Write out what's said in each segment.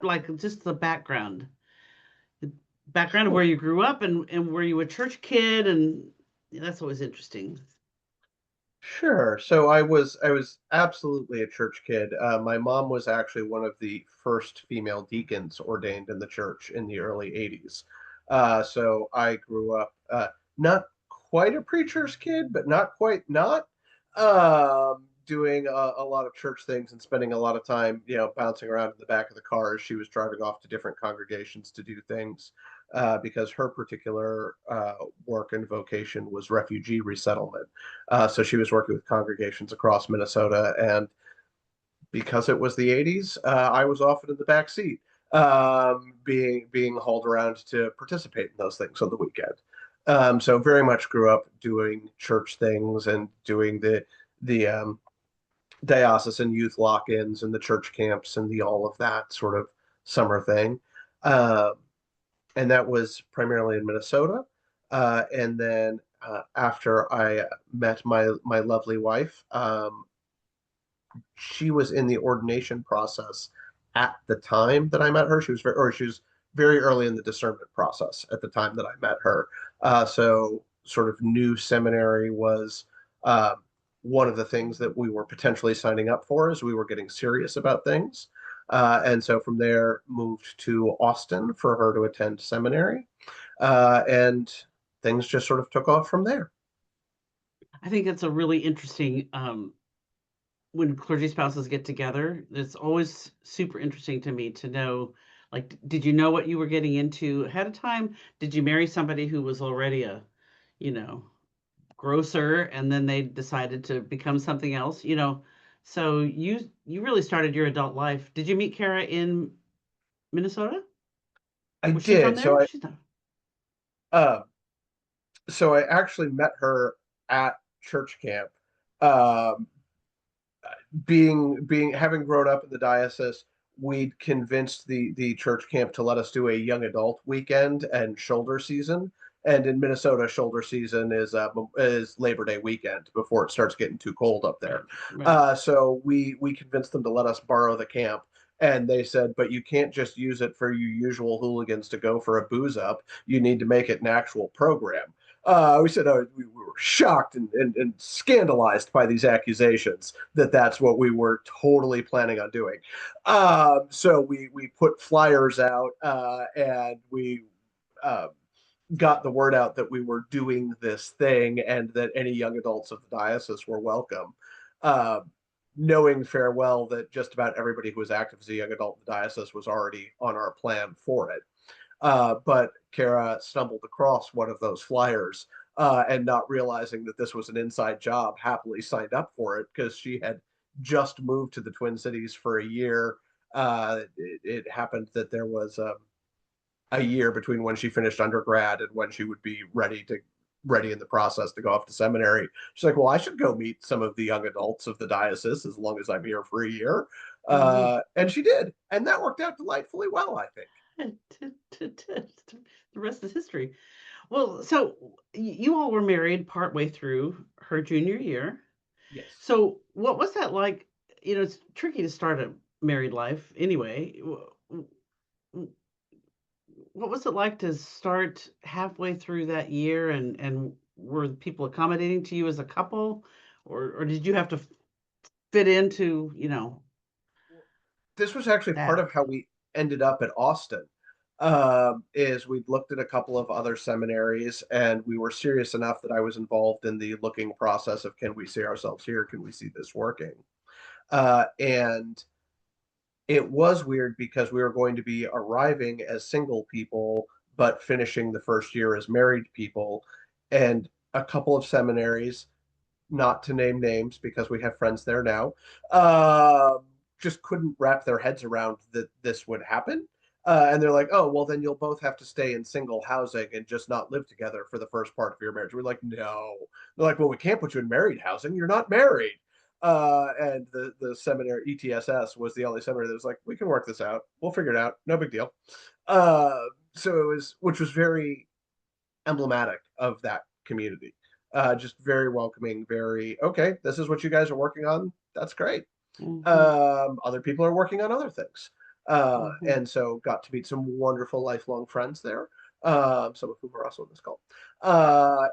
like just the background of where you grew up and were you a church kid? And yeah, that's always interesting. Sure. So I was absolutely a church kid. My mom was actually one of the first female deacons ordained in the church in the early 80s. So I grew up not quite a preacher's kid, but not quite not. Doing a lot of church things and spending a lot of time, bouncing around in the back of the car as she was driving off to different congregations to do things, because her particular work and vocation was refugee resettlement. So she was working with congregations across Minnesota, and because it was the 80s, I was often in the back seat, being hauled around to participate in those things on the weekend. So very much grew up doing church things and doing the diocesan youth lock-ins and the church camps and the all of that sort of summer thing. Um, and that was primarily in Minnesota. And then after I met my lovely wife, she was in the ordination process at the time that I met her. She was very early in the discernment process at the time that I met her. So sort of new seminary was one of the things that we were potentially signing up for as we were getting serious about things. And so from there, moved to Austin for her to attend seminary. And things just sort of took off from there. I think it's a really interesting when clergy spouses get together. It's always super interesting to me to know, like, did you know what you were getting into ahead of time? Did you marry somebody who was already a, you know, grocer and then they decided to become something else, you know? So you really started your adult life. Did you meet Kara in Minnesota? I Was she from did. there? She's not. Uh, so I actually met her at church camp. Um, being having grown up in the diocese, we'd convinced the church camp to let us do a young adult weekend and shoulder season. And in Minnesota, shoulder season is Labor Day weekend before it starts getting too cold up there. Right, right. So we convinced them to let us borrow the camp. And they said, but you can't just use it for your usual hooligans to go for a booze up. You need to make it an actual program. We said, we were shocked and scandalized by these accusations that that's what we were totally planning on doing. So we put flyers out, and we uh, got the word out that we were doing this thing and that any young adults of the diocese were welcome. Uh, Knowing farewell that just about everybody who was active as a young adult in the diocese was already on our plan for it. But Kara stumbled across one of those flyers, and not realizing that this was an inside job, happily signed up for it because she had just moved to the Twin Cities for a year. It happened that there was a year between when she finished undergrad and when she would be ready in the process to go off to seminary. She's like, well, I should go meet some of the young adults of the diocese as long as I'm here for a year. Mhm. And she did. And that worked out delightfully well, I think. The rest is history. Well, so you all were married partway through her junior year. Yes. So what was that like? You know, it's tricky to start a married life anyway. What was it like to start halfway through that year and were people accommodating to you as a couple or did you have to fit into, you know, This was actually part that? of how we ended up at Austin. Is we'd looked at a couple of other seminaries, and we were serious enough that I was involved in the looking process of can we see ourselves here? Can we see this working? And it was weird because we were going to be arriving as single people, but finishing the first year as married people. And a couple of seminaries, not to name names because we have friends there now, just couldn't wrap their heads around that this would happen. And they're like, oh, well, then you'll both have to stay in single housing and just not live together for the first part of your marriage. We're like, no. They're like, well, we can't put you in married housing. You're not married. And the seminary ETSS was the only seminary that was like, we can work this out. We'll figure it out. No big deal. Uh, so it was, which was very emblematic of that community. Just very welcoming, very okay. This is what you guys are working on. That's great. Mhm. Other people are working on other things. Mhm. And so got to meet some wonderful lifelong friends there, some of whom are also on this call,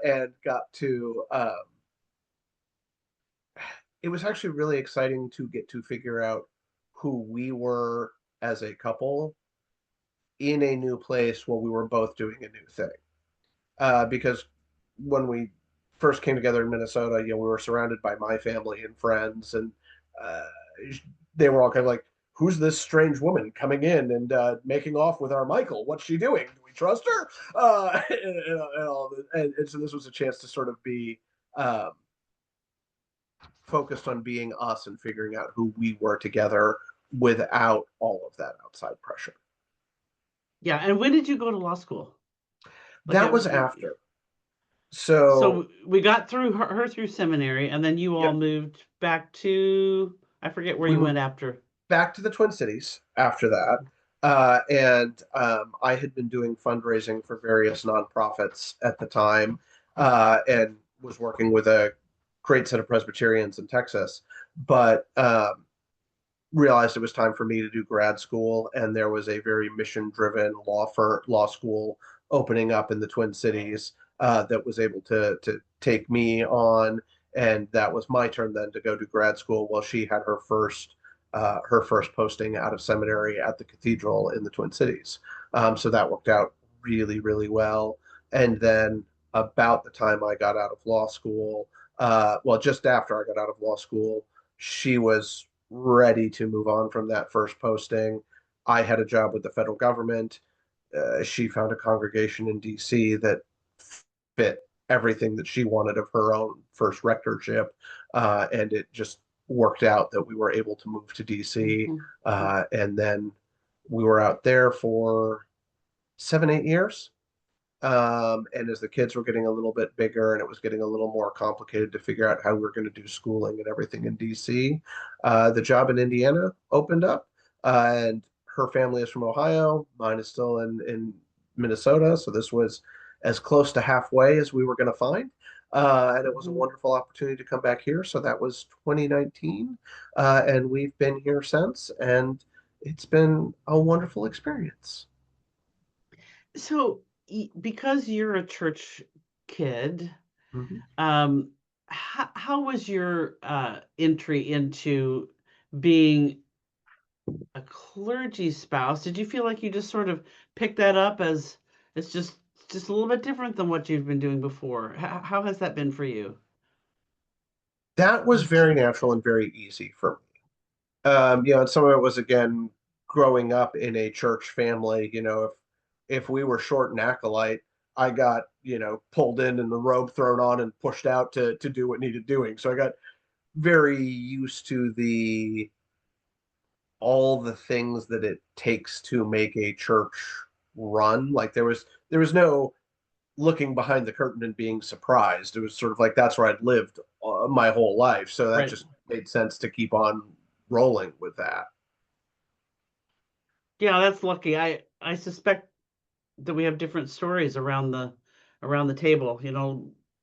and got to. It was actually really exciting to get to figure out who we were as a couple in a new place while we were both doing a new thing. Because when we first came together in Minnesota, we were surrounded by my family and friends, and uh, they were all kind of like, "Who's this strange woman coming in and making off with our Michael? What's she doing? Do we trust her?" And so this was a chance to sort of be um, focused on being us and figuring out who we were together without all of that outside pressure. Yeah, and when did you go to law school? Like That was after. so So we got through her through seminary, and then you all yep, moved back to, I forget where we you moved went after. back to the Twin Cities after that. And I had been doing fundraising for various nonprofits at the time, and was working with a great set of Presbyterians in Texas. But realized it was time for me to do grad school, and there was a very mission-driven law school opening up in the Twin Cities that was able to take me on, and that was my turn then to go to grad school while she had her first posting out of seminary at the cathedral in the Twin Cities. So that worked out really, really well. And then about the time I got out of law school, well, just after I got out of law school, she was ready to move on from that first posting. I had a job with the federal government. She found a congregation in DC that fit everything that she wanted of her own first rectorship. And it just worked out that we were able to move to DC. Mhm. And then we were out there for 7, 8 years. And as the kids were getting a little bit bigger and it was getting a little more complicated to figure out how we were going to do schooling and everything in DC, the job in Indiana opened up. And her family is from Ohio. Mine is still in Minnesota. So this was as close to halfway as we were going to find. And it was a Mhm. wonderful opportunity to come back here. So that was 2019. And we've been here since. And it's been a wonderful experience. So, because you're a church kid, Mhm. um, how was your entry into being a clergy spouse? Did you feel like you just sort of picked that up as it's just a little bit different than what you've been doing before? How has that been for you? That was very natural and very easy for me. And some of it was again growing up in a church family. If we were short and acolyte, I got pulled in and the robe thrown on and pushed out to do what needed doing. So I got very used to the all the things that it takes to make a church run. Like there was no looking behind the curtain and being surprised. It was sort of like that's where I'd lived my whole life. So that Right. just made sense to keep on rolling with that. Yeah, that's lucky. I suspect that we have different stories around the table.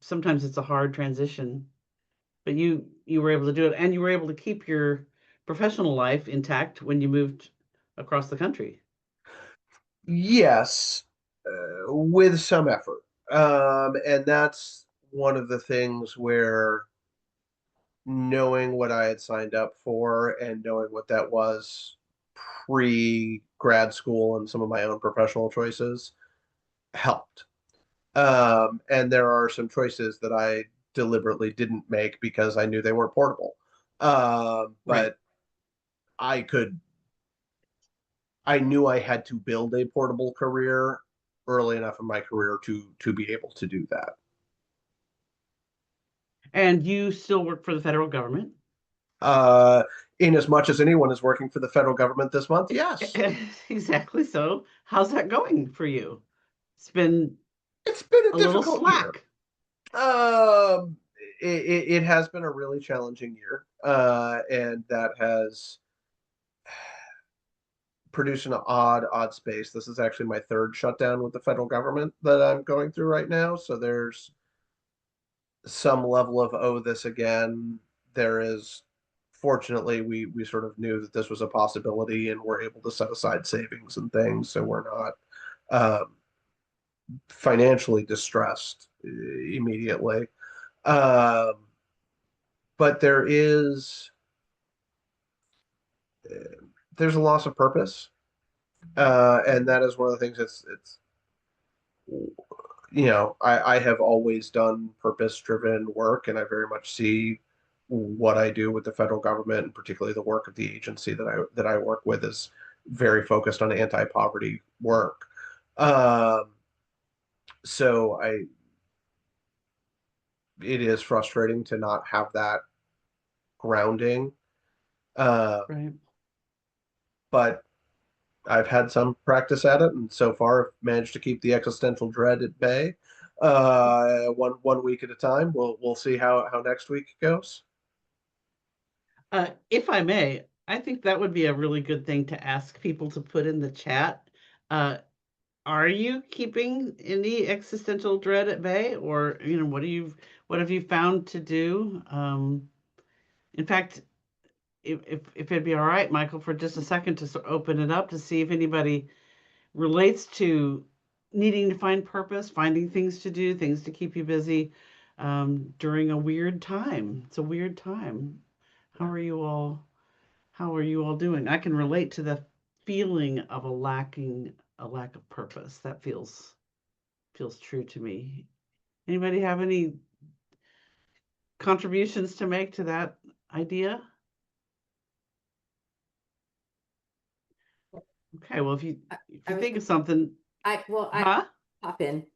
Sometimes it's a hard transition, but you were able to do it, and you were able to keep your professional life intact when you moved across the country. Yes, with some effort. And that's one of the things where knowing what I had signed up for and knowing what that was pre grad school and some of my own professional choices helped. And there are some choices that I deliberately didn't make because I knew they weren't portable. Right. But I could, I knew I had to build a portable career early enough in my career to be able to do that. And you still work for the federal government. Uh, in as much as anyone is working for the federal government this month, yes, Exactly so. How's that going for you? It's been it's been a a little difficult year. slack. Um, it has been a really challenging year, and that has produced an odd space. This is actually my third shutdown with the federal government that I'm going through right now. So there's some level of, oh, this again. There is fortunately, we sort of knew that this was a possibility and were able to set aside savings and things, so we're not financially distressed immediately. Um, but there's a loss of purpose, and that is one of the things it's I have always done purpose driven work, and I very much see what I do with the federal government, and particularly the work of the agency that I work with, is very focused on anti-poverty work. Um, so it is frustrating to not have that grounding. Um, Right. but I've had some practice at it, and so far I've managed to keep the existential dread at bay. One week at a time. We'll see how next week goes. If I may, I think that would be a really good thing to ask people to put in the chat. Uh, are you keeping any existential dread at bay, or what have you found to do? In fact, if it'd be all right, Michael, for just a second to open it up to see if anybody relates to needing to find purpose, finding things to do, things to keep you busy during a weird time. It's a weird time. How Yeah. are you all? How are you all doing? I can relate to the feeling of a lack of purpose. That feels true to me. Anybody have any contributions to make to that idea? Okay, well I, if you I was think of gonna, something, I huh? pop in.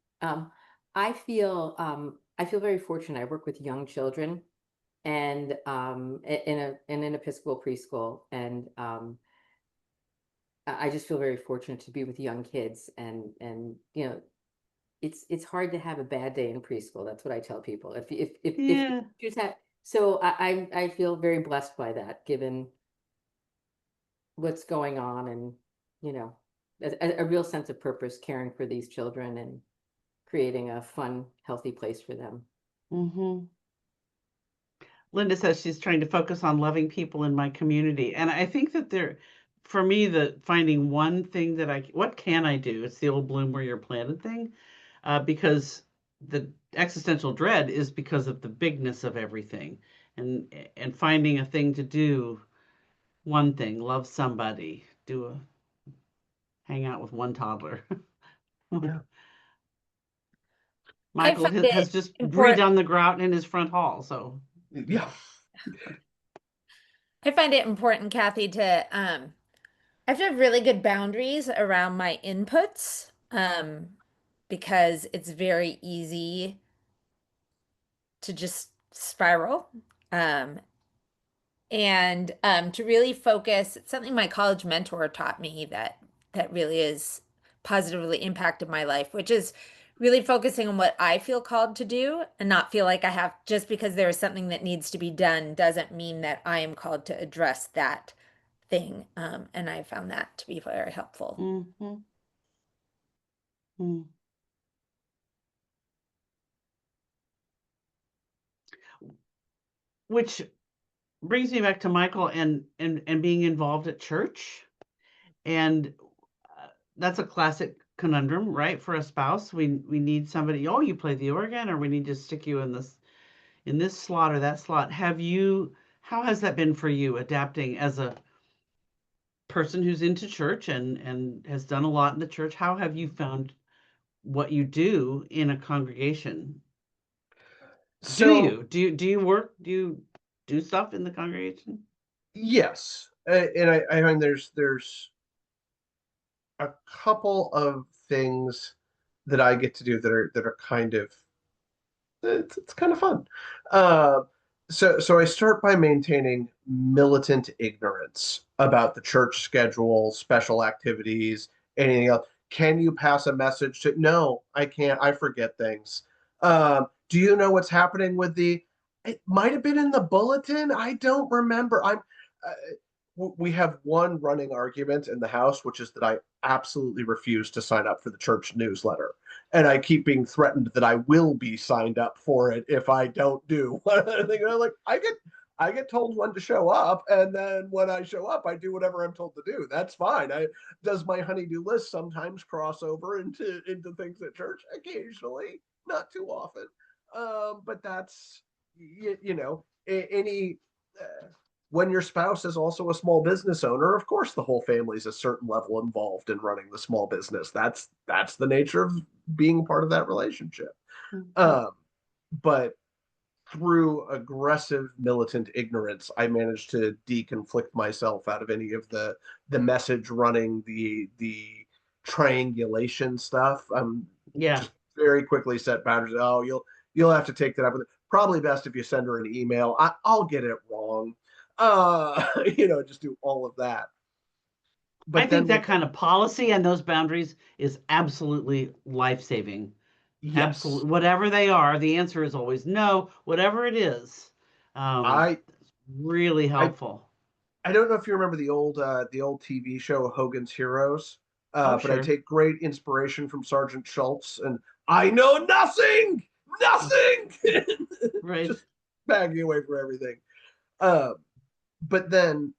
I feel very fortunate. I work with young children and in an Episcopal preschool, and I just feel very fortunate to be with young kids, and it's hard to have a bad day in preschool. That's what I tell people. If Yeah. teachers have, so I feel very blessed by that, given what's going on, and you know a real sense of purpose, caring for these children and creating a fun, healthy place for them. Mm-hmm. Linda says she's trying to focus on loving people in my community. And I think that for me, the finding one thing what can I do? It's the old bloom where you're planted thing, because the existential dread is because of the bigness of everything, and finding a thing to do, one thing, love somebody, hang out with one toddler. Yeah. I Michael find it has just important. redone the grout in his front hall, so Yeah. I find it important, Kathy, to I have to have really good boundaries around my inputs, because it's very easy to just spiral. Um, and to really focus, it's something my college mentor taught me that really is positively impacted my life, which is really focusing on what I feel called to do and not feel like I have, just because there is something that needs to be done doesn't mean that I am called to address that thing. And I found that to be very helpful. mhm, mm. Which brings me back to Michael and being involved at church. And that's a classic conundrum, right? For a spouse, we need somebody. Oh, you play the organ, or we need to stick you in this slot or that slot. How has that been for you, adapting as a person who's into church and has done a lot in the church? How have you found what you do in a congregation? So Do you work? Do you do stuff in the congregation? yes, and I find there's a couple of things that I get to do that are kind of it's kind of fun. Uh, so I start by maintaining militant ignorance about the church schedule, special activities, anything else. Can you pass a message to? No, I can't. I forget things. Do you know what's happening with the? It might have been in the bulletin. I don't remember. We have one running argument in the house, which is that I absolutely refuse to sign up for the church newsletter, and I keep being threatened that I will be signed up for it if I don't do. I'm like, I get told when to show up, and then when I show up, I do whatever I'm told to do. That's fine. Does my honeydew list sometimes cross over into things at church? Occasionally, not too often. But that's any when your spouse is also a small business owner, of course the whole family's a certain level involved in running the small business. That's the nature of being part of that relationship. Mhm. Um, but through aggressive militant ignorance, I managed to deconflict myself out of any of the message running, the triangulation stuff. I'm Yeah. just very quickly set boundaries. Oh, you'll have to take that up with it. Probably best if you send her an email. I'll get it wrong. Just do all of that. I But think then that with kind of policy and those boundaries is absolutely life-saving. yes, Absolutely. Whatever they are, the answer is always no, whatever it is. I Really I helpful. I don't know if you remember the old TV show Hogan's Heroes, Oh, but I sure. take great inspiration from Sergeant Schultz, and I know nothing, nothing, Right. just backing away from everything. Uh, but then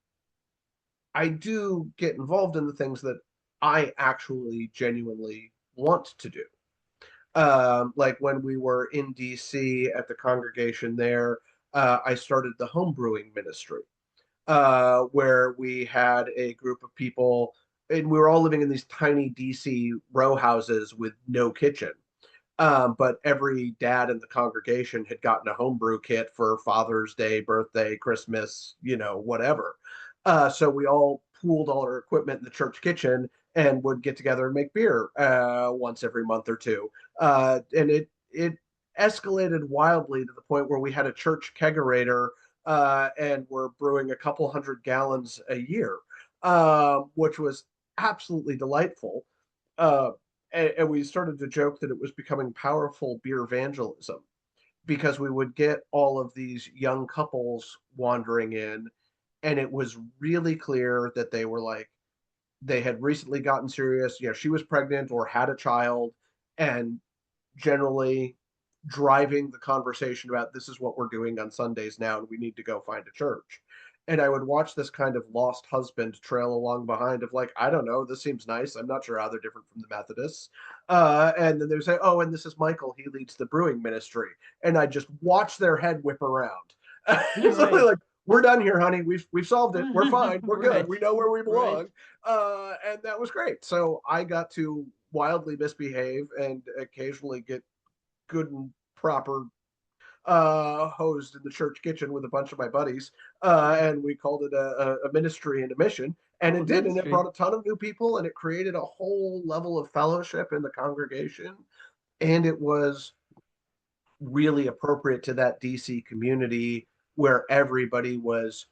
I do get involved in the things that I actually genuinely want to do. Like when we were in DC at the congregation there, I started the home brewing ministry where we had a group of people, and we were all living in these tiny DC row houses with no kitchen. But every dad in the congregation had gotten a homebrew kit for Father's Day, birthday, Christmas, whatever. So we all pooled all our equipment in the church kitchen and would get together and make beer once every month or two. And it escalated wildly to the point where we had a church kegerator and we're brewing a couple hundred gallons a year, which was absolutely delightful. Uh, and we started to joke that it was becoming powerful beer evangelism because we would get all of these young couples wandering in, and it was really clear that they were like, they had recently gotten serious. She was pregnant or had a child, and generally driving the conversation about this is what we're doing on Sundays now, and we need to go find a church. And I would watch this kind of lost husband trail along behind of like, I don't know, this seems nice. I'm not sure how they're different from the Methodists. And then they would say, oh, and this is Michael. He leads the brewing ministry. And I just watch their head whip around. It's Right. like, we're done here, honey. We've solved it. We're fine. We're good. Right. We know where we Right. belong. And that was great. So I got to wildly misbehave and occasionally get good and proper hosed in the church kitchen with a bunch of my buddies. And we called it a ministry and a mission. And Oh, it did. And it ministry. brought a ton of new people and it created a whole level of fellowship in the congregation. And it was really appropriate to that DC community where everybody was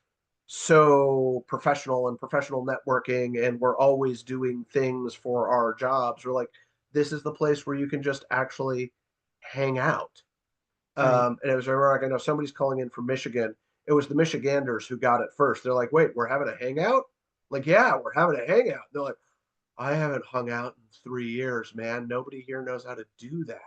so professional and professional networking and we're always doing things for our jobs. We're like, this is the place where you can just actually hang out. Right. And it was ironic. I know somebody's calling in from Michigan. It was the Michiganders who got it first. They're like, wait, we're having a hangout? Like, yeah, we're having a hangout. They're like, I haven't hung out in 3 years, man. Nobody here knows how to do that.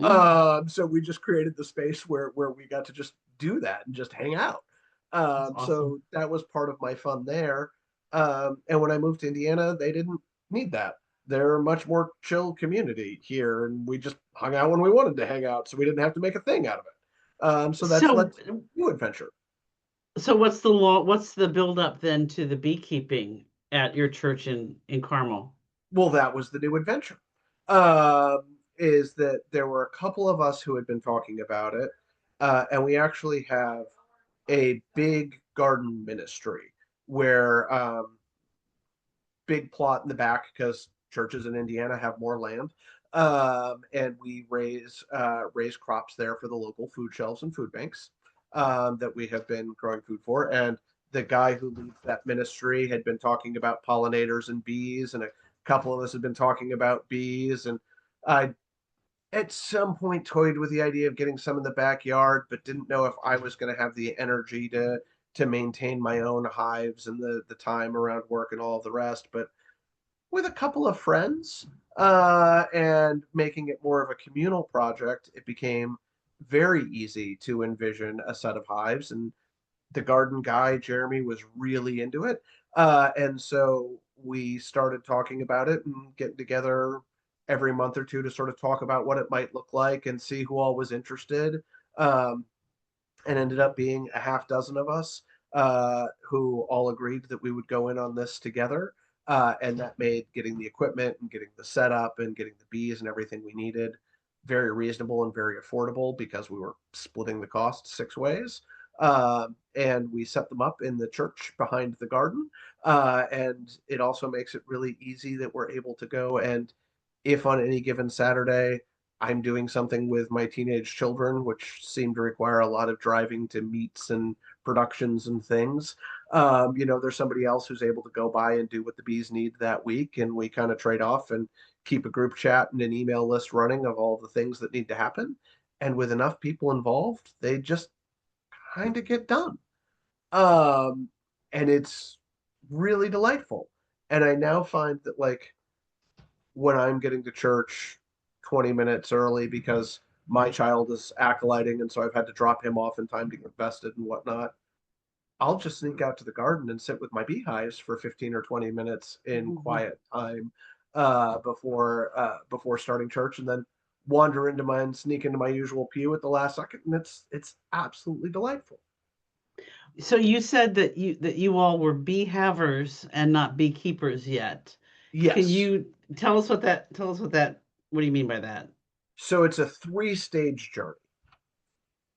Mm, So we just created the space where we got to just do that and just hang out. that's awesome. So that was part of my fun there. And when I moved to Indiana, they didn't need that. They're a much more chill community here, and we just hung out when we wanted to hang out, so we didn't have to make a thing out of it. So that's So, led to new adventure. so what's the build up then to the beekeeping at your church in Carmel? Well, that was the new adventure. Is that there were a couple of us who had been talking about it, and we actually have a big garden ministry where big plot in the back because churches in Indiana have more land, and we raise crops there for the local food shelves and food banks that we have been growing food for. And the guy who leads that ministry had been talking about pollinators and bees, and a couple of us had been talking about bees, and I at some point toyed with the idea of getting some in the backyard, but didn't know if I was going to have the energy to maintain my own hives and the time around work and all of the rest. But with a couple of friends and making it more of a communal project, it became very easy to envision a set of hives. And the garden guy, Jeremy, was really into it. And so we started talking about it and getting together every month or two to sort of talk about what it might look like and see who all was interested. Um, and ended up being a half dozen of us who all agreed that we would go in on this together. And that made getting the equipment and getting the setup and getting the bees and everything we needed very reasonable and very affordable because we were splitting the cost 6 ways. And we set them up in the church behind the garden. And it also makes it really easy that we're able to go and, if on any given Saturday I'm doing something with my teenage children, which seem to require a lot of driving to meets and productions and things. There's somebody else who's able to go by and do what the bees need that week, and we kind of trade off and keep a group chat and an email list running of all the things that need to happen. And with enough people involved, they just kind of get done. Um, and it's really delightful. And I now find that, like, when I'm getting to church 20 minutes early because my child is acolyting and so I've had to drop him off in time to get vested and whatnot, I'll just sneak out to the garden and sit with my beehives for 15 or 20 minutes in Mhm. quiet time before starting church, and then wander into mine, sneak into my usual pew at the last second, and it's absolutely delightful. So you said that you all were bee havers and not beekeepers yet. Can Yes. you tell us what do you mean by that? So it's a three-stage journey.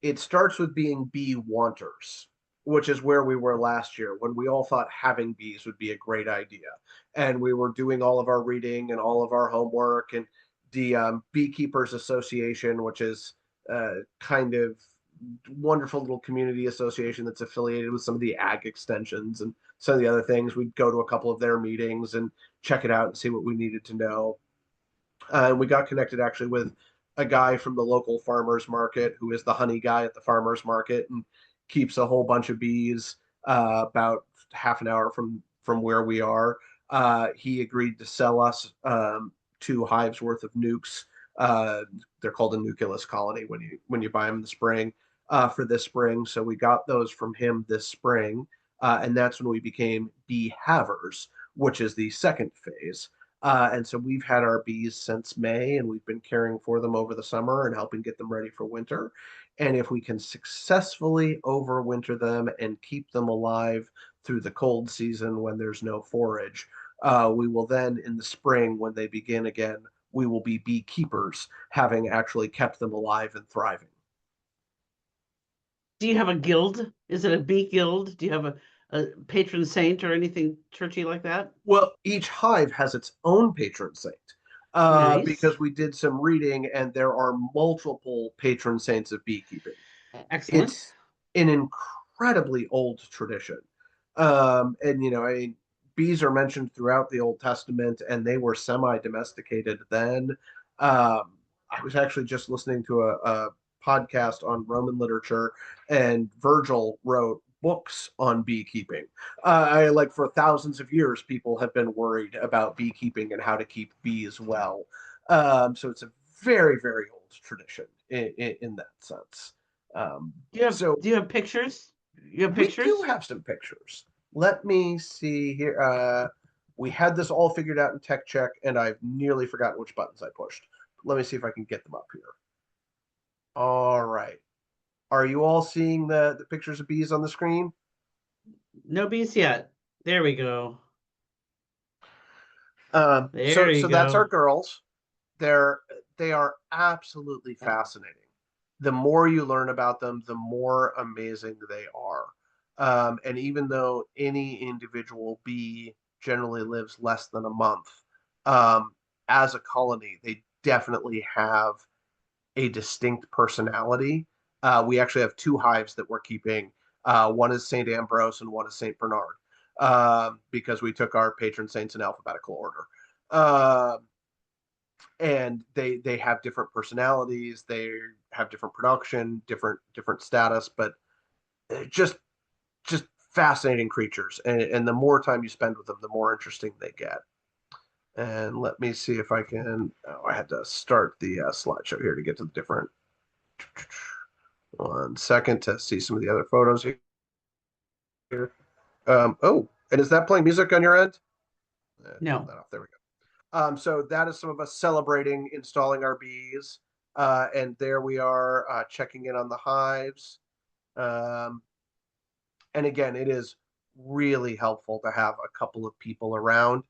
It starts with being bee wanters, which is where we were last year when we all thought having bees would be a great idea. And we were doing all of our reading and all of our homework. And the Beekeepers Association, which is kind of wonderful little community association that's affiliated with some of the ag extensions and some of the other things. We'd go to a couple of their meetings and check it out and see what we needed to know. And we got connected actually with a guy from the local farmers market who is the honey guy at the farmers market and keeps a whole bunch of bees about half an hour from where we are. He agreed to sell us 2 hives worth of nukes. Uh, they're called a nucleus colony when you buy them in the spring for this spring. So we got those from him this spring, and that's when we became bee havers, which is the second phase. And so we've had our bees since May, and we've been caring for them over the summer and helping get them ready for winter. And if we can successfully overwinter them and keep them alive through the cold season when there's no forage, we will then, in the spring, when they begin again, we will be beekeepers, having actually kept them alive and thriving. Do you have a guild? Is it a bee guild? Do you have a patron saint or anything churchy like that? Well, each hive has its own patron saint Nice. because we did some reading, and there are multiple patron saints of beekeeping. Excellent. It's an incredibly old tradition. And I mean, bees are mentioned throughout the Old Testament, and they were semi-domesticated then. I was actually just listening to a podcast on Roman literature, and Virgil wrote books on beekeeping. Like, for thousands of years, people have been worried about beekeeping and how to keep bees well. So it's a very, very old tradition in that sense. So Do you have pictures? You have we do pictures? have some pictures. Let me see here. We had this all figured out in tech check, and I've nearly forgotten which buttons I pushed. Let me see if I can get them up here. All right. Are you all seeing the pictures of bees on the screen? No bees yet. There we go. So There you so that's our go. girls. They're they are absolutely fascinating. The more you learn about them, the more amazing they are. And even though any individual bee generally lives less than a month, um, as a colony, they definitely have a distinct personality. We actually have 2 hives that we're keeping. One is St. Ambrose and one is St. Bernard, because we took our patron saints in alphabetical order. Uh, and they have different personalities, they have different production, different status, but just fascinating creatures, and the more time you spend with them, the more interesting they get. And let me see if I can. Oh, I had to start the slideshow here to get to the different. 1 second to see some of the other photos here. Oh, and is that playing music on your end? Turn No. that off. There we go. So that is some of us celebrating installing our bees. And there we are checking in on the hives. Um, and again, it is really helpful to have a couple of people around.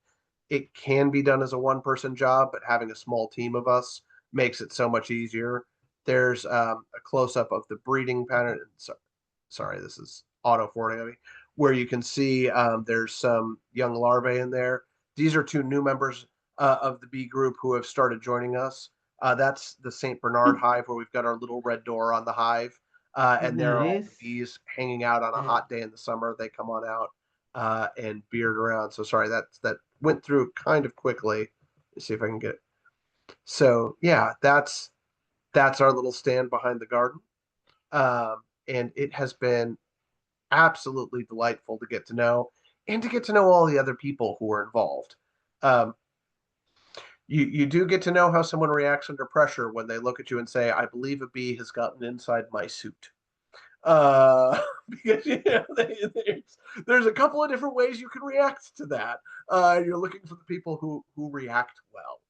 It can be done as a one-person job, but having a small team of us makes it so much easier. There's a close-up of the breeding pattern. Sorry, this is auto forwarding on me, where you can see there's some young larvae in there. These are two new members of the bee group who have started joining us. That's the St. Bernard hive where we've got our little red door on the hive. And there are all the Nice. bees hanging out on a hot day in the summer. They come on out and beard around. So sorry, that went through kind of quickly. Let's see if I can get it. So yeah, that's our little stand behind the garden. And it has been absolutely delightful to get to know and to get to know all the other people who are involved. Um, you do get to know how someone reacts under pressure when they look at you and say, "I believe a bee has gotten inside my suit." Because there's a couple of different ways you can react to that. You're looking for the people who react well.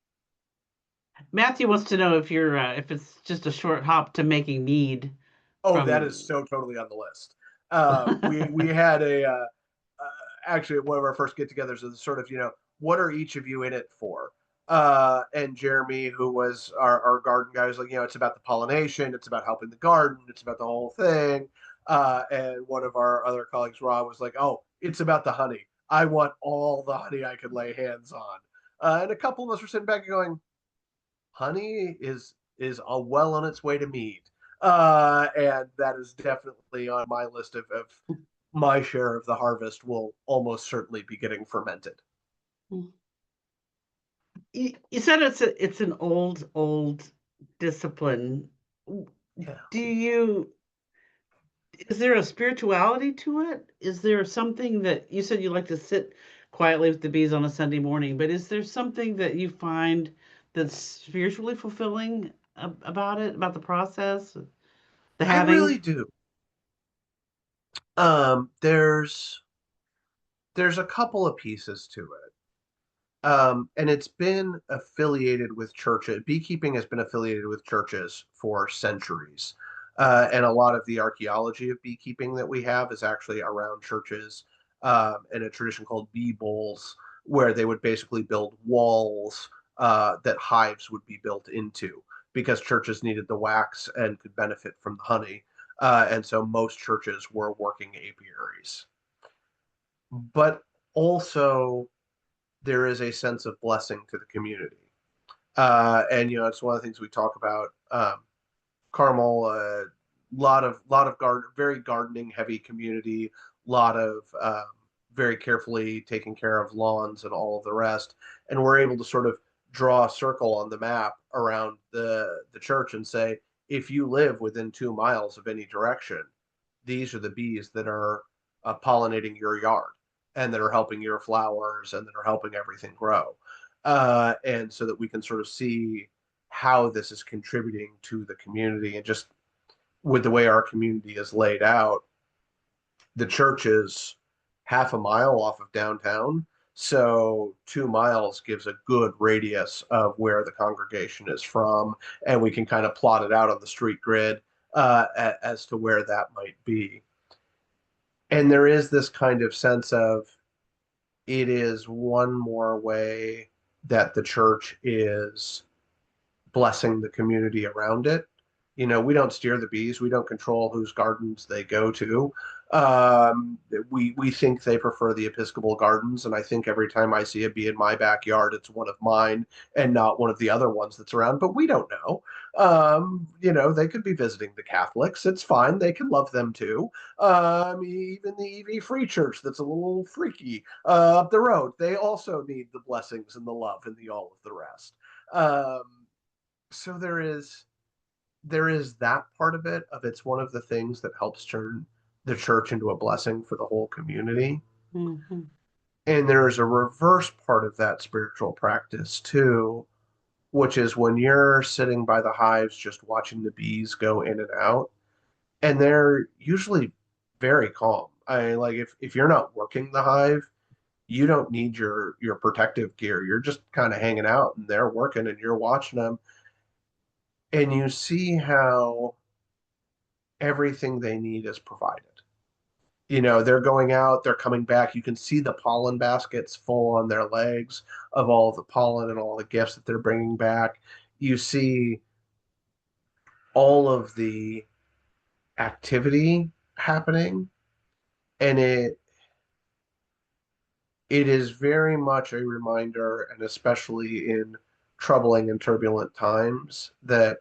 Matthew wants to know if you're if it's just a short hop to making mead Oh, that is from so totally on the list. We had actually at one of our first get-togethers is sort of what are each of you in it for? And Jeremy, who was our garden guy, was like, it's about the pollination, it's about helping the garden, it's about the whole thing. And one of our other colleagues, Rob, was like, oh, it's about the honey. I want all the honey I can lay hands on. And a couple of us were sitting back and going, honey is well on its way to mead. And that is definitely on my list of my share of the harvest will almost certainly be getting fermented. you said it's an old discipline. Yeah. Do you is there a spirituality to it? Is there something that you said you like to sit quietly with the bees on a Sunday morning, but is there something that you find that's spiritually fulfilling about it, about the process, the I really having? do. There's a couple of pieces to it. And it's been affiliated with churches. Beekeeping has been affiliated with churches for centuries. And a lot of the archaeology of beekeeping that we have is actually around churches in a tradition called bee bowls, where they would basically build walls that hives would be built into because churches needed the wax and could benefit from the honey. And so most churches were working apiaries. But also, there is a sense of blessing to the community. And it's one of the things we talk about. Carmel, lot of garden, very gardening heavy community, lot of very carefully taking care of lawns and all of the rest. And we're able to sort of draw a circle on the map around the church and say, if you live within 2 miles of any direction, these are the bees that are pollinating your yard and that are helping your flowers and that are helping everything grow. And so that we can sort of see how this is contributing to the community. And just with the way our community is laid out, the church is half a mile off of downtown. So 2 miles gives a good radius of where the congregation is from. And we can kind of plot it out on the street grid as to where that might be. And there is this kind of sense of it is one more way that the church is blessing the community around it. We don't steer the bees. We don't control whose gardens they go to. We think they prefer the Episcopal gardens, and I think every time I see a bee in my backyard, it's one of mine and not one of the other ones that's around. But we don't know. They could be visiting the Catholics. It's fine. They can love them too. Even the EV Free Church, that's a little freaky up the road, they also need the blessings and the love and the all of the rest. So there is that part of it, of it's one of the things that helps turn the church into a blessing for the whole community. Mhm. And there is a reverse part of that spiritual practice too, which is when you're sitting by the hives just watching the bees go in and out, and they're usually very calm. I like if you're not working the hive, you don't need your protective gear. You're just kind of hanging out and they're working and you're watching them and you see how everything they need is provided. They're going out, they're coming back. You can see the pollen baskets full on their legs of all the pollen and all the gifts that they're bringing back. You see all of the activity happening, and it is very much a reminder, and especially in troubling and turbulent times, that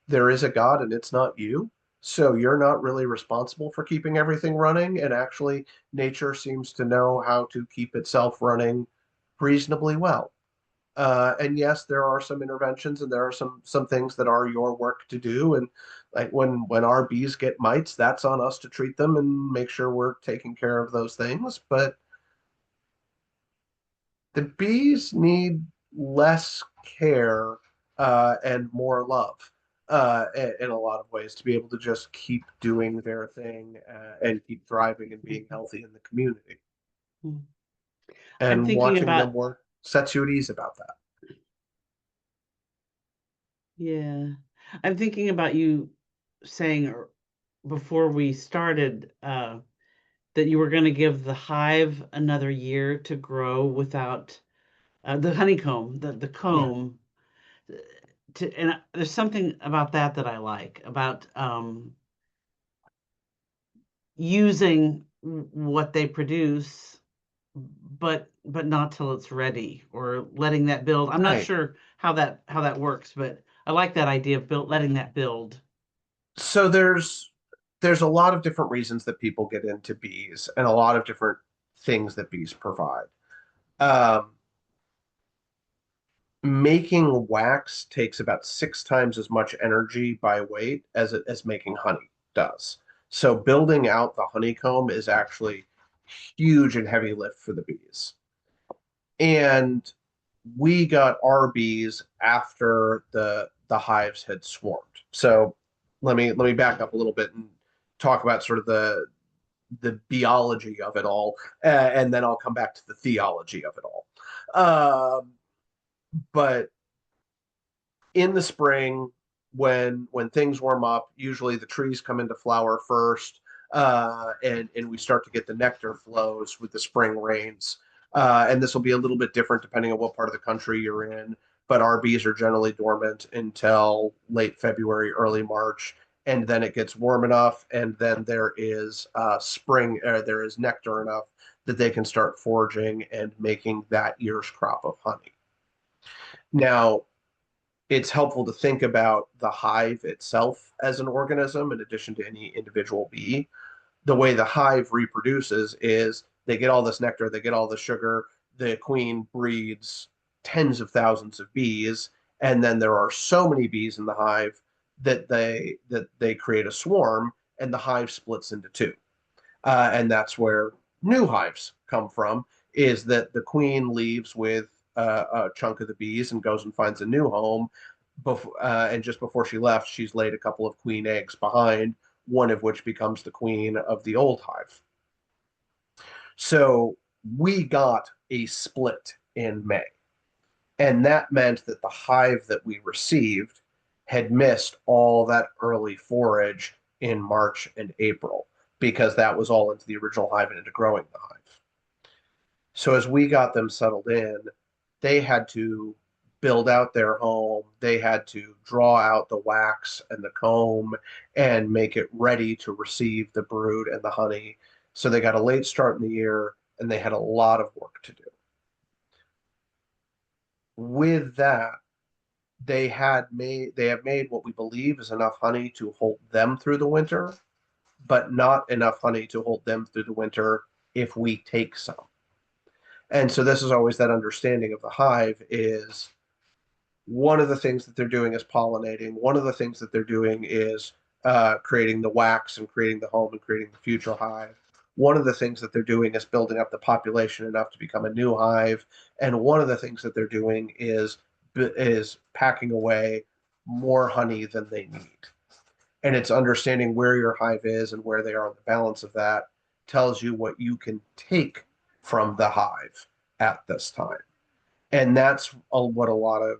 there is a God and it's not you. So you're not really responsible for keeping everything running. And actually, nature seems to know how to keep itself running reasonably well. And yes, there are some interventions and there are some things that are your work to do. And like when our bees get mites, that's on us to treat them and make sure we're taking care of those things. But the bees need less care and more love in a lot of ways to be able to just keep doing their thing and keep thriving and being healthy in the community. Mm. I'm And thinking watching them about, work sets you at ease about that. yeah, I'm thinking about you saying before we started that you were going to give the hive another year to grow without the honeycomb, the Yeah. comb. And there's something about that I like about using what they produce, but not till it's ready, or letting that build. I'm not Right. sure how that works, but I like that idea of letting that build. So there's a lot of different reasons that people get into bees and a lot of different things that bees provide. Um, Making wax takes about 6 times as much energy by weight as making honey does. So building out the honeycomb is actually huge and heavy lift for the bees. And we got our bees after the hives had swarmed. So let me back up a little bit and talk about sort of the biology of it all, and then I'll come back to the theology of it all. But in the spring, when things warm up, usually the trees come into flower first, and we start to get the nectar flows with the spring rains. And this will be a little bit different depending on what part of the country you're in. But our bees are generally dormant until late February, early March, and then it gets warm enough, and then there is there is nectar enough that they can start foraging and making that year's crop of honey. Now, it's helpful to think about the hive itself as an organism in addition to any individual bee. The way the hive reproduces is they get all this nectar, they get all the sugar, the queen breeds tens of thousands of bees, and then there are so many bees in the hive that they create a swarm, and the hive splits into two. And that's where new hives come from, is that the queen leaves with a chunk of the bees and goes and finds a new home. And just before she left, she's laid a couple of queen eggs behind, one of which becomes the queen of the old hive. So we got a split in May. And that meant that the hive that we received had missed all that early forage in March and April because that was all into the original hive and into growing the hive. So as we got them settled in, they had to build out their home. They had to draw out the wax and the comb and make it ready to receive the brood and the honey. So they got a late start in the year and they had a lot of work to do. With that, they have made what we believe is enough honey to hold them through the winter, but not enough honey to hold them through the winter if we take some. And so this is always that understanding of the hive is one of the things that they're doing is pollinating. One of the things that they're doing is creating the wax and creating the home and creating the future hive. One of the things that they're doing is building up the population enough to become a new hive. And one of the things that they're doing is packing away more honey than they need. And it's understanding where your hive is and where they are on the balance of that tells you what you can take from the hive at this time. And that's what a lot of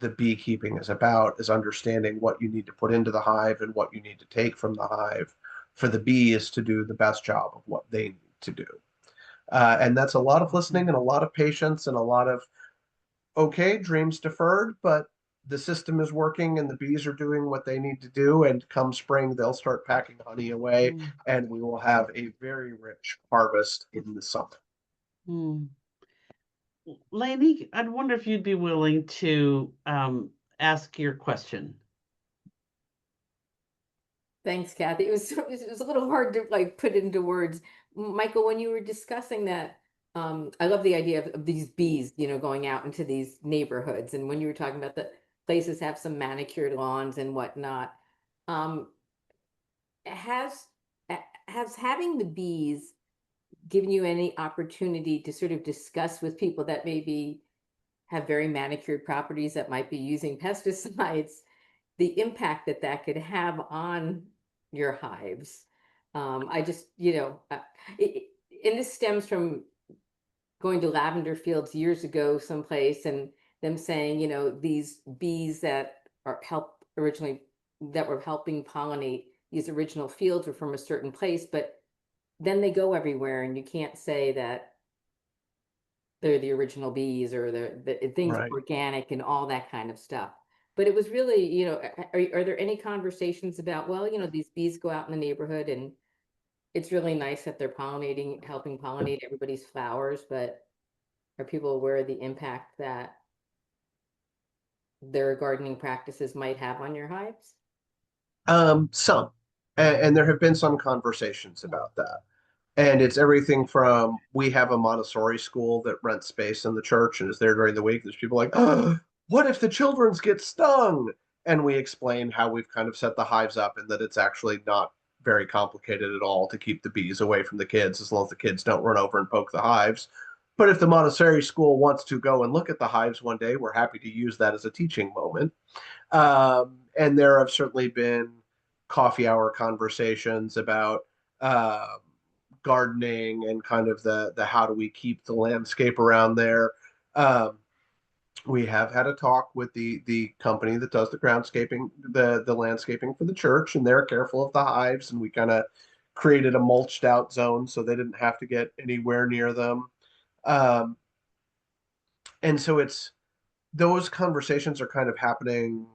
the beekeeping is about, is understanding what you need to put into the hive and what you need to take from the hive for the bees to do the best job of what they need to do. And that's a lot of listening and a lot of patience and a lot of, okay, dreams deferred, but the system is working and the bees are doing what they need to do. And come spring, they'll start packing honey away, Mm. and we will have a very rich harvest in the summer. Mm. Lainey, I'd wonder if you'd be willing to ask your question. Thanks, Kathy. It was a little hard to like put into words. Michael, when you were discussing that, I love the idea of these bees, going out into these neighborhoods. And when you were talking about the places have some manicured lawns and whatnot, um, has has having the bees given you any opportunity to sort of discuss with people that maybe have very manicured properties that might be using pesticides, the impact that that could have on your hives? I just, and this stems from going to lavender fields years ago someplace, and them saying, these bees that are help originally that were helping pollinate these original fields were from a certain place, but then they go everywhere, and you can't say that they're the original bees or the things Right. organic and all that kind of stuff. But it was really, are there any conversations about, well, these bees go out in the neighborhood and it's really nice that they're pollinating, helping pollinate everybody's flowers, but are people aware of the impact that their gardening practices might have on your hives? Some, and there have been some conversations about that. And it's everything from, we have a Montessori school that rents space in the church and is there during the week. There's people like, oh, what if the children's get stung? And we explain how we've kind of set the hives up and that it's actually not very complicated at all to keep the bees away from the kids as long as the kids don't run over and poke the hives. But if the Montessori school wants to go and look at the hives one day, we're happy to use that as a teaching moment. And there have certainly been coffee hour conversations about uh, gardening and kind of the how do we keep the landscape around there. Um, we have had a talk with the company that does the groundscaping, the landscaping for the church, and they're careful of the hives, and we kind of created a mulched out zone so they didn't have to get anywhere near them. Um, and so it's those conversations are kind of happening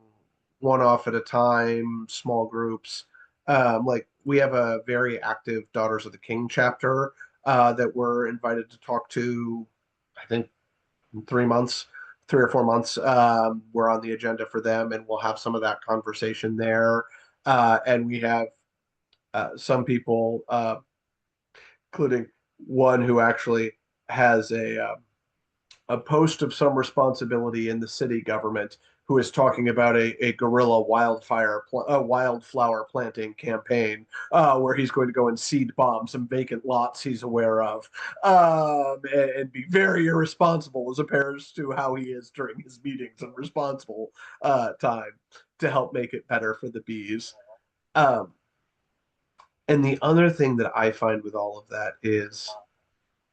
one off at a time, small groups. Like we have a very active Daughters of the King chapter that we're invited to talk to, I think, in 3 months, 3 or 4 months. We're on the agenda for them, and we'll have some of that conversation there. And we have some people, including one who actually has a post of some responsibility in the city government, who is talking about a guerrilla wildflower planting campaign where he's going to go and seed bomb some vacant lots he's aware of, and be very irresponsible as opposed to how he is during his meetings and responsible time to help make it better for the bees. Um, and the other thing that I find with all of that is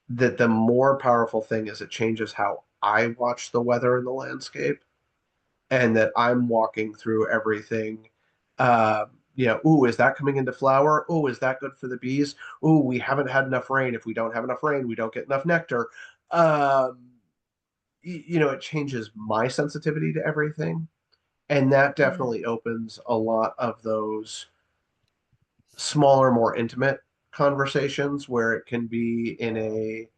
that the more powerful thing is it changes how I watch the weather in the landscape, and that I'm walking through everything. Ooh, is that coming into flower? Oh, is that good for the bees? Ooh, we haven't had enough rain. If we don't have enough rain, we don't get enough nectar. Um, it changes my sensitivity to everything. And that Mm. definitely opens a lot of those smaller, more intimate conversations where it can be in a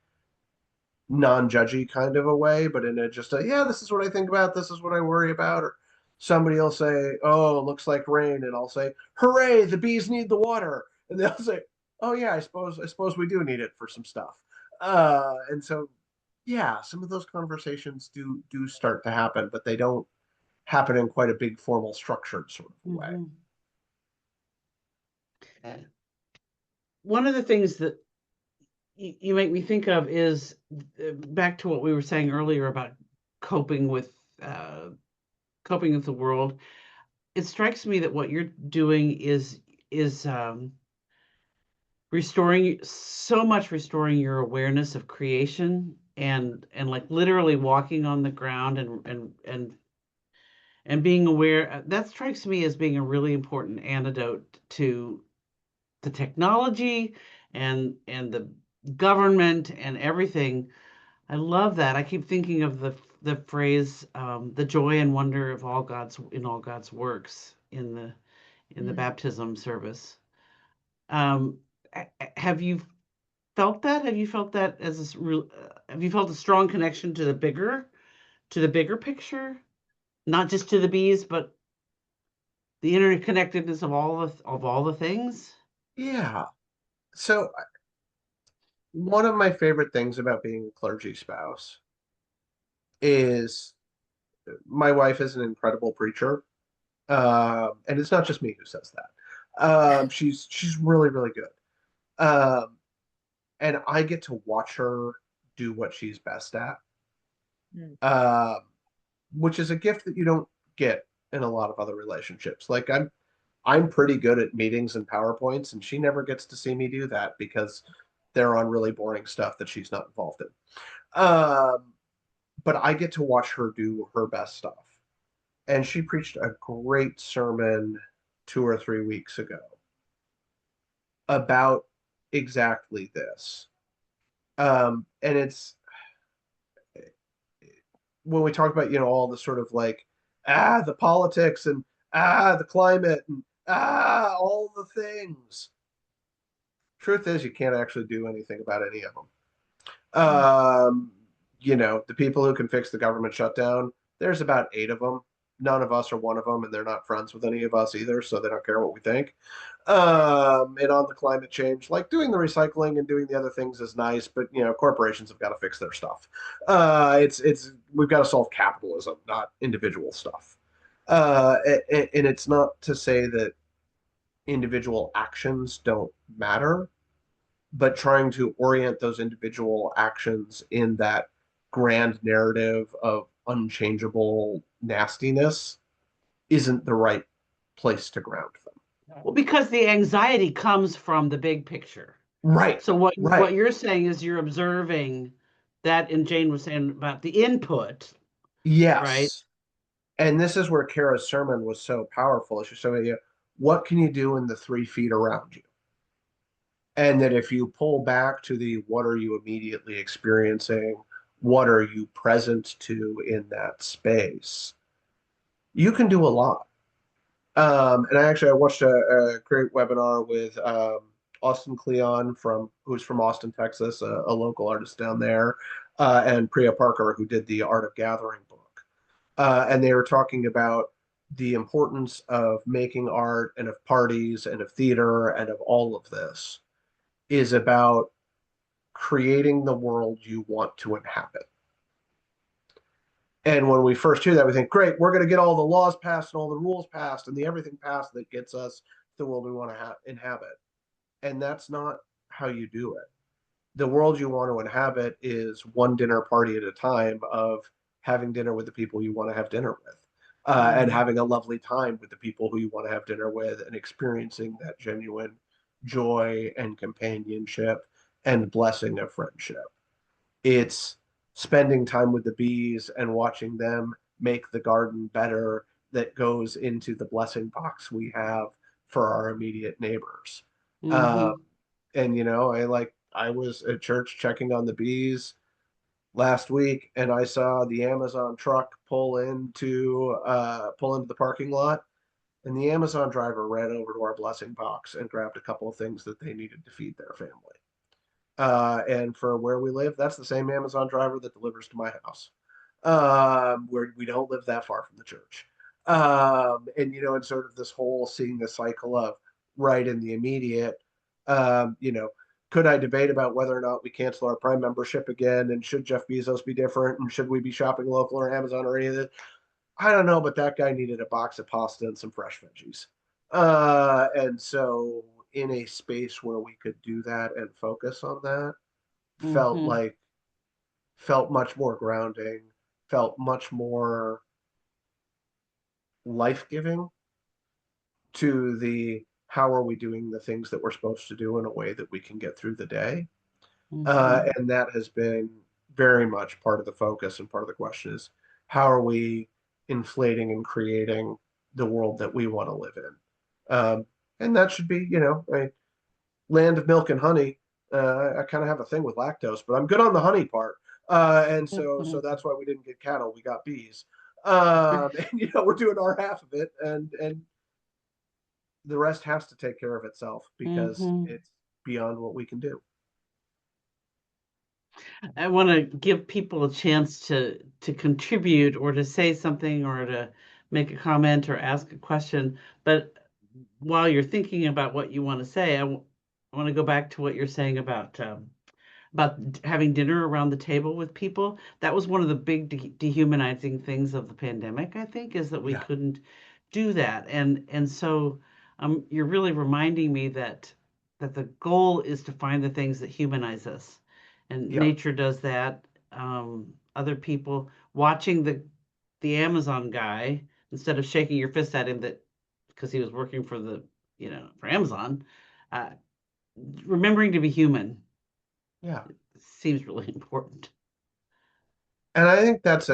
non-judgy kind of a way, but in a just a, yeah, this is what I think about, this is what I worry about. Or somebody will say, oh, it looks like rain, and I'll say, hooray, the bees need the water. And they'll say, oh yeah, I suppose we do need it for some stuff. And so yeah, some of those conversations do start to happen, but they don't happen in quite a big formal structured sort of way. Mm-hmm. One of the things that you make me think of is back to what we were saying earlier about coping with uh, coping with the world. it strikes me that what you're doing is restoring your awareness of creation, and like literally walking on the ground and being aware. That strikes me as being a really important antidote to the technology and the government and everything. I love that. I keep thinking of the phrase, the joy and wonder of all God's works in the Mm. baptism service. Um, have you felt that? Have you felt that as a real? Have you felt a strong connection to the bigger picture, not just to the bees, but the interconnectedness of all the things? Yeah. So one of my favorite things about being a clergy spouse is my wife is an incredible preacher. And it's not just me who says that. She's really, really good. And I get to watch her do what she's best at, Mm. um, which is a gift that you don't get in a lot of other relationships. Like I'm pretty good at meetings and PowerPoints, and she never gets to see me do that because they're on really boring stuff that she's not involved in. But I get to watch her do her best stuff. And she preached a great sermon 2 or 3 weeks ago about exactly this. And it's when we talk about, all the sort of like, the politics and the climate and all the things. Truth is, you can't actually do anything about any of them. Mm. The people who can fix the government shutdown, there's about 8 of them. None of us are one of them, and they're not friends with any of us either, so they don't care what we think. And on the climate change, like doing the recycling and doing the other things is nice, but corporations have got to fix their stuff. It's we've got to solve capitalism, not individual stuff. And it's not to say that individual actions don't matter, but trying to orient those individual actions in that grand narrative of unchangeable nastiness isn't the right place to ground them. Well, because the anxiety comes from the big picture. Right, So what right. you're saying is you're observing that, and Jane was saying about the input, right? Yes. And this is where Kara's sermon was so powerful. She's saying, what can you do in the 3 feet around you? And that if you pull back to the what are you immediately experiencing, what are you present to in that space, you can do a lot. And I watched a great webinar with Austin Kleon who's from Austin, Texas, a local artist down there, and Priya Parker, who did the Art of Gathering book. And they were talking about the importance of making art and of parties and of theater and of all of this is about creating the world you want to inhabit. And when we first hear that, we think, great, we're going to get all the laws passed and all the rules passed and the everything passed that gets us the world we want to inhabit. And that's not how you do it. The world you want to inhabit is one dinner party at a time of having dinner with the people you want to have dinner with, and Mhm. having a lovely time with the people who you want to have dinner with and experiencing that genuine joy and companionship and blessing of friendship. It's spending time with the bees and watching them make the garden better that goes into the blessing box we have for our immediate neighbors. Uh, Mhm. and I was at church checking on the bees last week, and I saw the Amazon truck pull into the parking lot, and the Amazon driver ran over to our blessing box and grabbed a couple of things that they needed to feed their family. And for where we live, that's the same Amazon driver that delivers to my house. Where we don't live that far from the church. And sort of this whole seeing the cycle of right in the immediate. Um, you know, could I debate about whether or not we cancel our Prime membership again? And should Jeff Bezos be different? And should we be shopping local or Amazon or any of it? I don't know, but that guy needed a box of pasta and some fresh veggies. And so in a space where we could do that and focus on that, felt Mhm. like felt much more grounding, felt much more life-giving. to the how are we doing the things that we're supposed to do in a way that we can get through the day. Mhm. And that has been very much part of the focus, and part of the question is how are we inflating and creating the world that we want to live in? And that should be, a land of milk and honey. I kind of have a thing with lactose, but I'm good on the honey part. And so Mhm. that's why we didn't get cattle, we got bees. And we're doing our half of it, and the rest has to take care of itself because Mhm. it's beyond what we can do. I want to give people a chance to contribute or to say something or to make a comment or ask a question. But while you're thinking about what you want to say, I want to go back to what you're saying about having dinner around the table with people. That was one of the big dehumanizing things of the pandemic, I think, is that we Yeah, couldn't do that. And so you're really reminding me that the goal is to find the things that humanize us. And yeah, nature does that. Other people watching the Amazon guy, instead of shaking your fist at him that because he was working for for Amazon, uh, remembering to be human yeah. seems really important. And I think that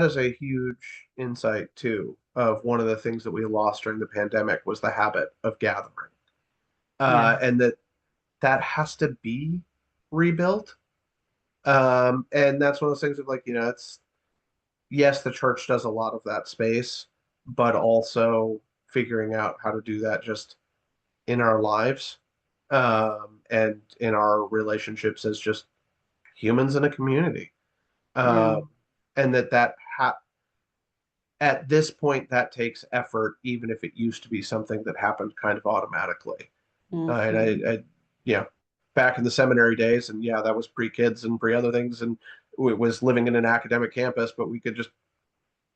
is a huge insight too of one of the things that we lost during the pandemic was the habit of gathering. Yeah. And that has to be rebuilt. And that's one of those things of like, it's yes, the church does a lot of that space, but also figuring out how to do that just in our lives, and in our relationships as just humans in a community. Yeah. Um, and at this point, that takes effort, even if it used to be something that happened kind of automatically. And Hmm. you know, back in the seminary days, and yeah, that was pre kids and pre other things, and it was living in an academic campus, but we could just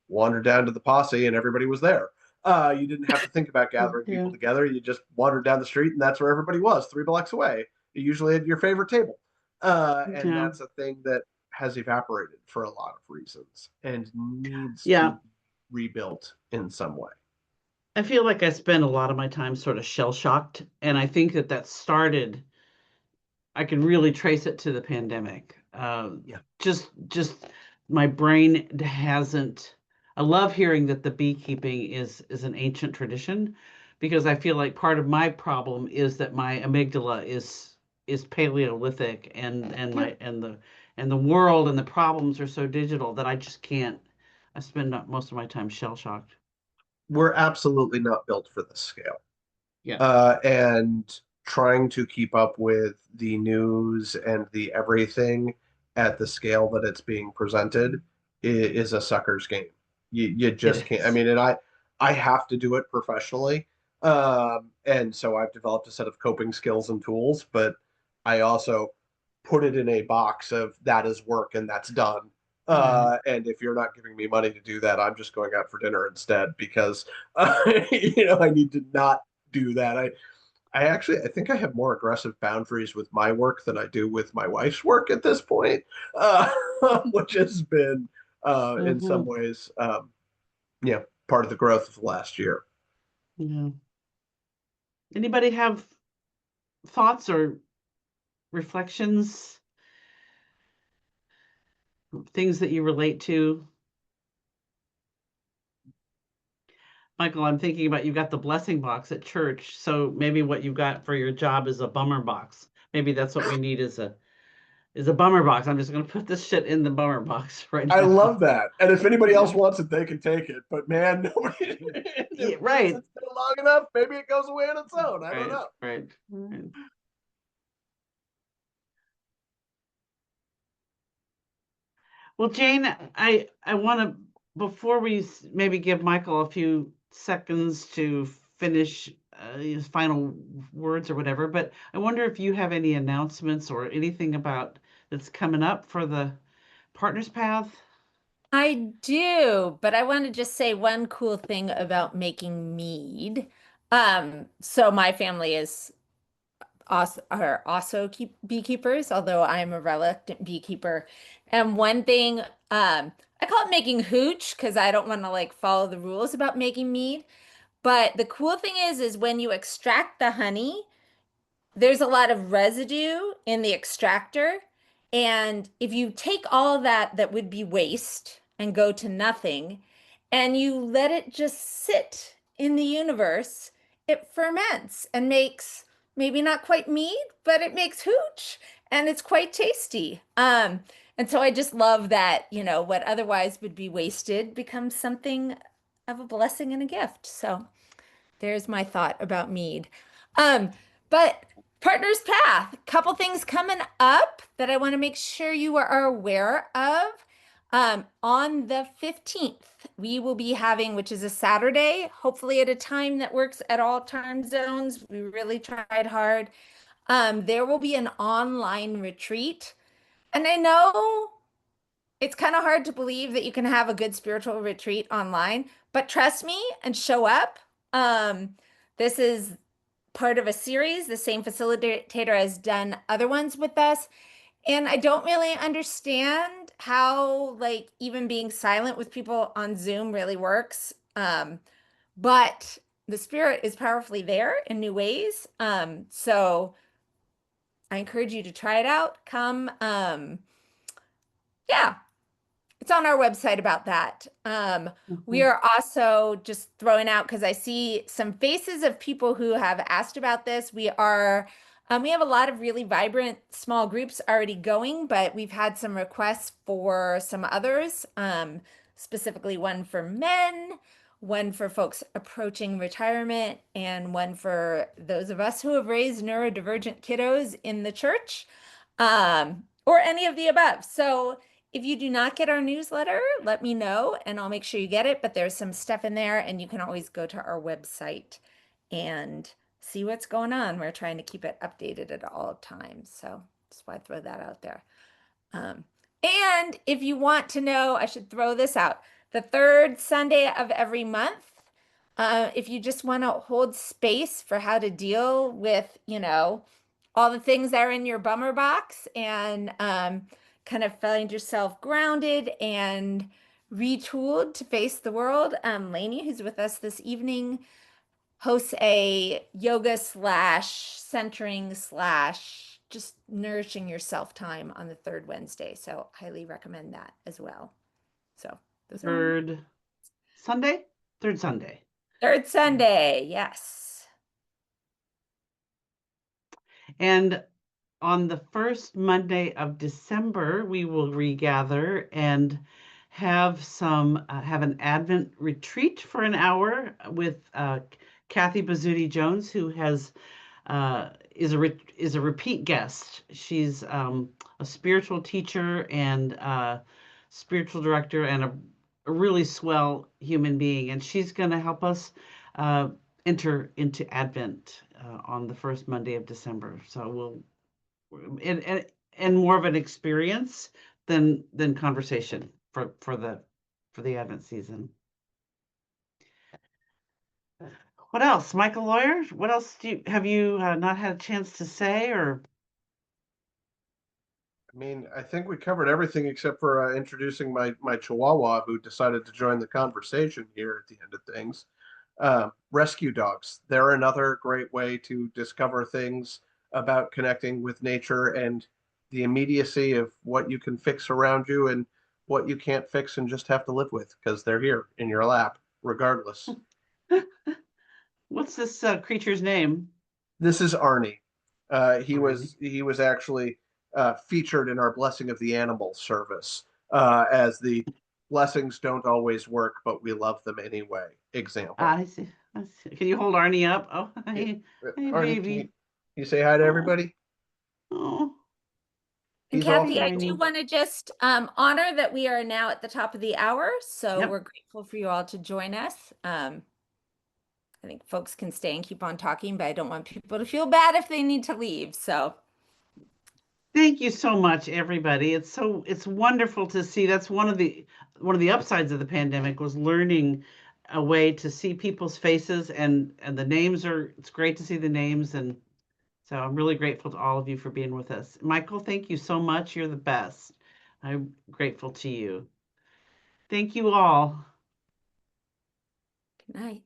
wander down to the posse and everybody was there. You didn't have to think about gathering Yeah. people together. You just wandered down the street, and that's where everybody was, 3 blocks away. You usually had your favorite table. And Yeah. that's a thing that has evaporated for a lot of reasons and needs to Yeah. be rebuilt in some way. I feel like I spend a lot of my time sort of shell shocked, and I think that started. I can really trace it to the pandemic. Yeah. Just my brain hasn't. I love hearing that the beekeeping is an ancient tradition, because I feel like part of my problem is that my amygdala is Paleolithic, and Yeah. the world and the problems are so digital that I just can't. I spend most of my time shell shocked. We're absolutely not built for this scale. Yeah, And trying to keep up with the news and the everything at the scale that it's being presented is a sucker's game. You it just can't. I is. mean, and I have to do it professionally, and so I've developed a set of coping skills and tools. But I also put it in a box of that is work and that's done. Right. And if you're not giving me money to do that, I'm just going out for dinner instead because I need to not do that. I think I have more aggressive boundaries with my work than I do with my wife's work at this point, uh, which has been in some Hmm. ways, part of the growth of the last year. Yeah. Anybody have thoughts or reflections, things that you relate to? Michael, I'm thinking about you got the blessing box at church, so maybe what you got for your job is a bummer box. Maybe that's what we need is a bummer box. I'm just gonna put this shit in the bummer box right I now. love that. And if anybody Yeah. else wants it, they can take it. But man, nobody, Yeah, if it right. sits there long enough, maybe it goes away on its own. I don't Right, know. right, right. Well, Jane, I want to before we maybe give Michael a few seconds to finish his final words or whatever, but I wonder if you have any announcements or anything about that's coming up for the Partners Path. I do, but I want to just say one cool thing about making mead. So my family is also are also keep beekeepers, although I'm a reluctant beekeeper. And one thing, I call it making hooch because I don't want to like follow the rules about making mead. But the cool thing is when you extract the honey, there's a lot of residue in the extractor. And if you take all that would be waste and go to nothing, and you let it just sit in the universe, it ferments and makes maybe not quite mead, but it makes hooch and it's quite tasty. And so I just love that, what otherwise would be wasted becomes something of a blessing and a gift. So there's my thought about mead. Um, but Partner's Path, couple things coming up that I want to make sure you are aware of. On the 15th, we will be having, which is a Saturday, hopefully at a time that works at all time zones. We really tried hard. There will be an online retreat. And I know it's kind of hard to believe that you can have a good spiritual retreat online, but trust me and show up. This is part of a series. The same facilitator has done other ones with us. And I don't really understand how, like, even being silent with people on Zoom really works. But the spirit is powerfully there in new ways. So I encourage you to try it out. Come. Yeah, it's on our website about that. We are also just throwing out because I see some faces of people who have asked about this. We have a lot of really vibrant small groups already going, but we've had some requests for some others, specifically one for men, one for folks approaching retirement, and one for those of us who have raised neurodivergent kiddos in the church, or any of the above. So if you do not get our newsletter, let me know and I'll make sure you get it. But there's some stuff in there, and you can always go to our website and see what's going on. We're trying to keep it updated at all times. So just want to throw that out there. And if you want to know, I should throw this out. The third Sunday of every month, if you just want to hold space for how to deal with, all the things that are in your bummer box and kind of find yourself grounded and retooled to face the world, Lainey, who's with us this evening, hosts a yoga slash centering slash just nourishing yourself time on the third Wednesday. So highly recommend that as well. So those are Third Sunday? Third Sunday. third Sunday, yes. And on the first Monday of December, we will regather and have have an Advent retreat for an hour with Cathy Boyd Jones, who is a repeat guest. She's a spiritual teacher and spiritual director and a really swell human being, and she's going to help us enter into Advent on the first Monday of December. So and more of an experience than conversation for the Advent season. What else, Michael Lawyer? What else have you not had a chance to say? Or I mean, I think we covered everything except for introducing my Chihuahua, who decided to join the conversation here at the end of things. Rescue dogs. They're another great way to discover things about connecting with nature and the immediacy of what you can fix around you and what you can't fix and just have to live with because they're here in your lap, regardless. what's this creature's name? This is Arnie. He Arnie. was actually featured in our Blessing of the Animals service as the blessings don't always work, but we love them anyway. Example. I see. I see. Can you hold Arnie up? Oh, Yeah. hey, hey, Arnie, baby. you say hi to Oh, everybody? oh, And He's all Cathy, I do Arnie. want to just honor that we are now at the top of the hour. So Yep. we're grateful for you all to join us. I think folks can stay and keep on talking, but I don't want people to feel bad if they need to leave. So Thank you so much, everybody. It's wonderful to see. That's one of the upsides of the pandemic was learning a way to see people's faces and the names are. It's great to see the names, and so I'm really grateful to all of you for being with us. Michael, thank you so much. You're the best. I'm grateful to you. Thank you all. good night.